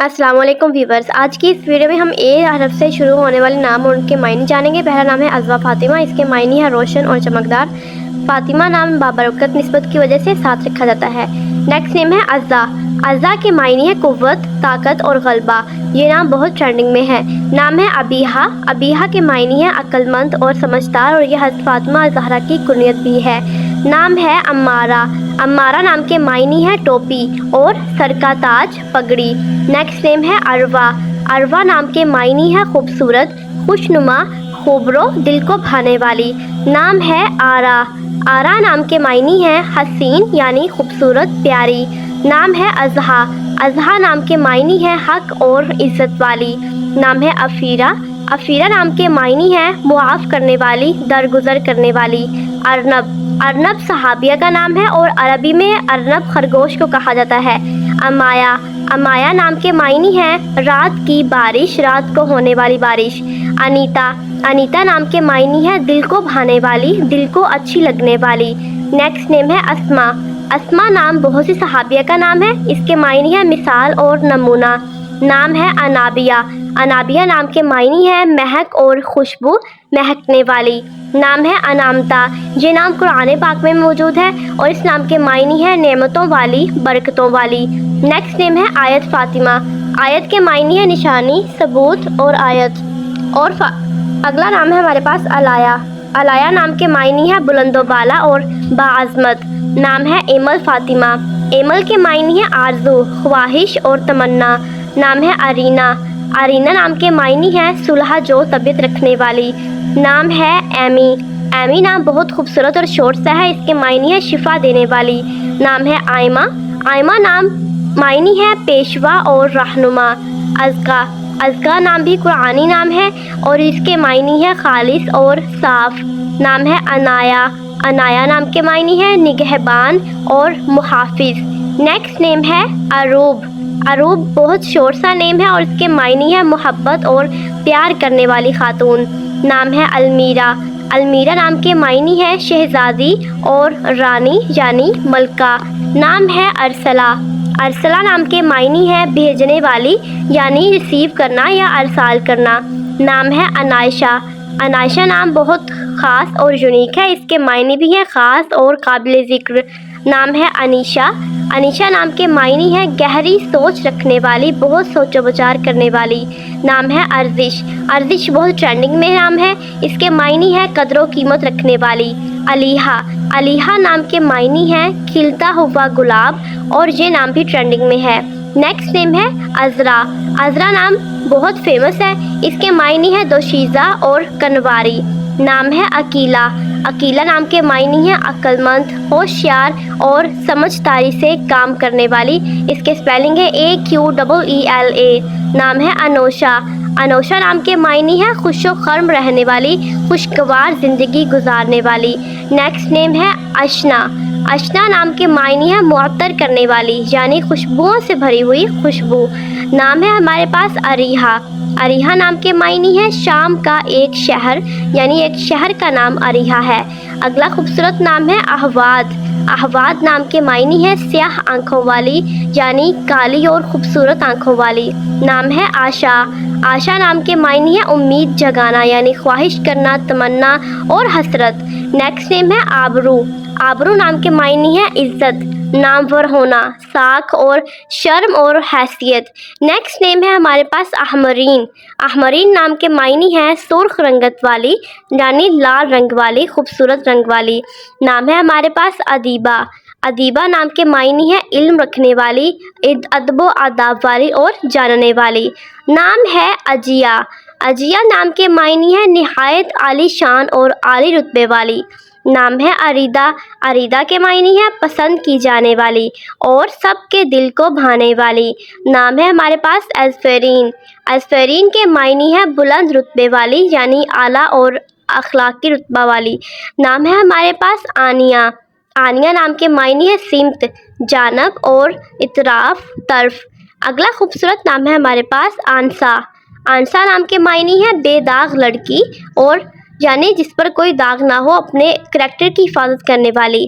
السلام علیکم ویورز، آج کی اس ویڈیو میں ہم اے حرف سے شروع ہونے والے نام اور ان کے معنی جانیں گے۔ پہلا نام ہے عذبہ فاطمہ، اس کے معنی ہے روشن اور چمکدار۔ فاطمہ نام بابرکت نسبت کی وجہ سے ساتھ رکھا جاتا ہے۔ نیکسٹ نیم ہے عزا۔ عزا کے معنی ہے قوت، طاقت اور غلبہ۔ یہ نام بہت ٹرینڈنگ میں ہے۔ نام ہے ابیہا۔ ابیہا کے معنی ہے عقل مند اور سمجھدار، اور یہ حضرت فاطمہ الزہرا کی کنیت بھی ہے۔ نام ہے عمارہ۔ عمارہ نام کے معنی ہے ٹوپی اور سر کا تاج، پگڑی۔ نیکسٹ نیم ہے عروہ۔ عروہ نام کے معنی ہے خوبصورت، خوشنما، خوبرو، دل کو بھانے والی۔ نام ہے آرا۔ آرا نام کے معنی ہے حسین یعنی خوبصورت، پیاری۔ نام ہے اضحیٰ۔ اضحیٰ نام کے معنی ہے حق اور عزت والی۔ نام ہے عفیرہ۔ عفیرہ نام کے معنی ہے معاف کرنے والی، درگزر کرنے والی۔ ارنب۔ ارنب صحابیہ کا نام ہے اور عربی میں ارنب خرگوش کو کہا جاتا ہے۔ امایا۔ امایا نام کے معنی ہے رات کی بارش، رات کو ہونے والی بارش۔ انیتا۔ انیتا نام کے معنی ہے دل کو بھانے والی، دل کو اچھی لگنے والی۔ نیکسٹ نیم ہے اسما۔ اسما نام بہت سی صحابیہ کا نام ہے، اس کے معنی ہے مثال اور نمونہ۔ نام ہے انابیہ۔ انابیہ نام کے معنی ہے مہک اور خوشبو، مہکنے والی۔ نام ہے انامتا۔ یہ نام قرآن پاک میں موجود ہے اور اس نام کے معنی ہے نعمتوں والی، برکتوں والی۔ نیکسٹ نیم ہے آیت فاطمہ۔ آیت کے معنی ہے نشانی، ثبوت اور آیت۔ اگلا نام ہے ہمارے پاس الایا۔ الایا نام کے معنی ہے بلند و بالا اور باعظمت۔ نام ہے ایمل فاطمہ۔ ایمل کے معنی ہے آرزو، خواہش اور تمنا۔ نام ہے ارینا۔ ارینا نام کے معنی ہے صلح جو طبیعت رکھنے والی۔ نام ہے ایمی۔ ایمی نام بہت خوبصورت اور شورٹ سا ہے، اس کے معنی ہے شفا دینے والی۔ نام ہے آئمہ۔ آئمہ نام معنی ہے پیشوا اور رہنما۔ ازکا۔ ازکا نام بھی قرآنی نام ہے اور اس کے معنی ہے خالص اور صاف۔ نام ہے انایا۔ انایا نام کے معنی ہے نگہبان اور محافظ۔ نیکسٹ نیم ہے اروب۔ اروب بہت شورٹ سا نیم ہے اور اس کے معنی ہے محبت اور پیار کرنے والی خاتون۔ نام ہے المیرا۔ المیرا نام کے معنی ہے شہزادی اور رانی یعنی ملکہ۔ نام ہے ارسلہ۔ ارسلہ نام کے معنی ہے بھیجنے والی یعنی ریسیو کرنا یا ارسال کرنا۔ نام ہے انائشہ۔ انائشہ نام بہت خاص اور یونیک ہے، اس کے معنی بھی ہے خاص اور قابل ذکر۔ نام ہے انیشا۔ انیشا نام کے معنی ہے گہری سوچ رکھنے والی، بہت سوچ و بچار کرنے والی۔ نام ہے ارزش۔ ارزش بہت ٹرینڈنگ میں نام ہے، اس کے معنی ہے قدر و قیمت رکھنے والی۔ علیحہ۔ علیحہ نام کے معنی ہے کھلتا ہوا گلاب اور یہ نام بھی ٹرینڈنگ میں ہے۔ نیکسٹ نیم ہے عذرا۔ عذرا نام بہت فیمس ہے، اس کے معنی ہے دوشیزہ اور کنواری۔ نام ہے عقیلہ۔ عقیلہ نام کے معنی ہے عقل مند، ہوشیار اور سمجھداری سے کام کرنے والی، اس کے سپیلنگ ہے AQEELA۔ نام ہے انوشا۔ انوشا نام کے معنی ہے خوش و خرم رہنے والی، خوشگوار زندگی گزارنے والی۔ نیکسٹ نیم ہے اشنا۔ اشنا نام کے معنی ہے معطر کرنے والی یعنی خوشبوؤں سے بھری ہوئی خوشبو۔ نام ہے ہمارے پاس اریحہ۔ اریحہ نام کے معنی ہے شام کا ایک شہر یعنی ایک شہر کا نام اریحہ ہے۔ اگلا خوبصورت نام ہے احواد۔ احواد نام کے معنی ہے سیاہ آنکھوں والی یعنی کالی اور خوبصورت آنکھوں والی۔ نام ہے آشا۔ آشا نام کے معنی ہے امید جگانا یعنی خواہش کرنا، تمنا اور حسرت۔ نیکسٹ نیم ہے آبرو۔ آبرو نام کے معنی ہے عزت، نامور ہونا، ساکھ اور شرم اور حیثیت۔ نیکسٹ نیم ہے ہمارے پاس احمرین۔ احمرین نام کے معنی ہے سرخ رنگت والی یعنی لال رنگ والی، خوبصورت رنگ والی۔ نام ہے ہمارے پاس ادیبہ۔ ادیبہ نام کے معنی ہے علم رکھنے والی، ادب و آداب والی اور جاننے والی۔ نام ہے اجیہ۔ اجیہ نام کے معنی ہے نہایت عالی شان اور عالی رتبے والی۔ نام ہے اریدہ۔ اریدہ کے معنی ہے پسند کی جانے والی اور سب کے دل کو بھانے والی۔ نام ہے ہمارے پاس ازفرین۔ ازفرین کے معنی ہے بلند رتبے والی یعنی اعلیٰ اور اخلاقی رتبہ والی۔ نام ہے ہمارے پاس آنیہ۔ آنیہ نام کے معنی ہے سمت، جانب اور اطراف، طرف۔ اگلا خوبصورت نام ہے ہمارے پاس آنسا۔ آنسا نام کے معنی ہے بے داغ لڑکی اور یعنی جس پر کوئی داغ نہ ہو، اپنے کریکٹر کی حفاظت کرنے والی۔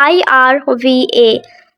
IRVA।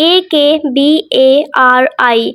AKBARI।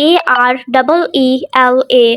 AREELA।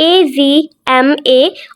AZMA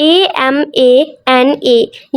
AMANA।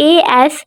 ASQA।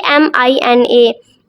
AMINA।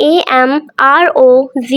AMROZIA।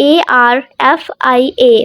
ARFIA।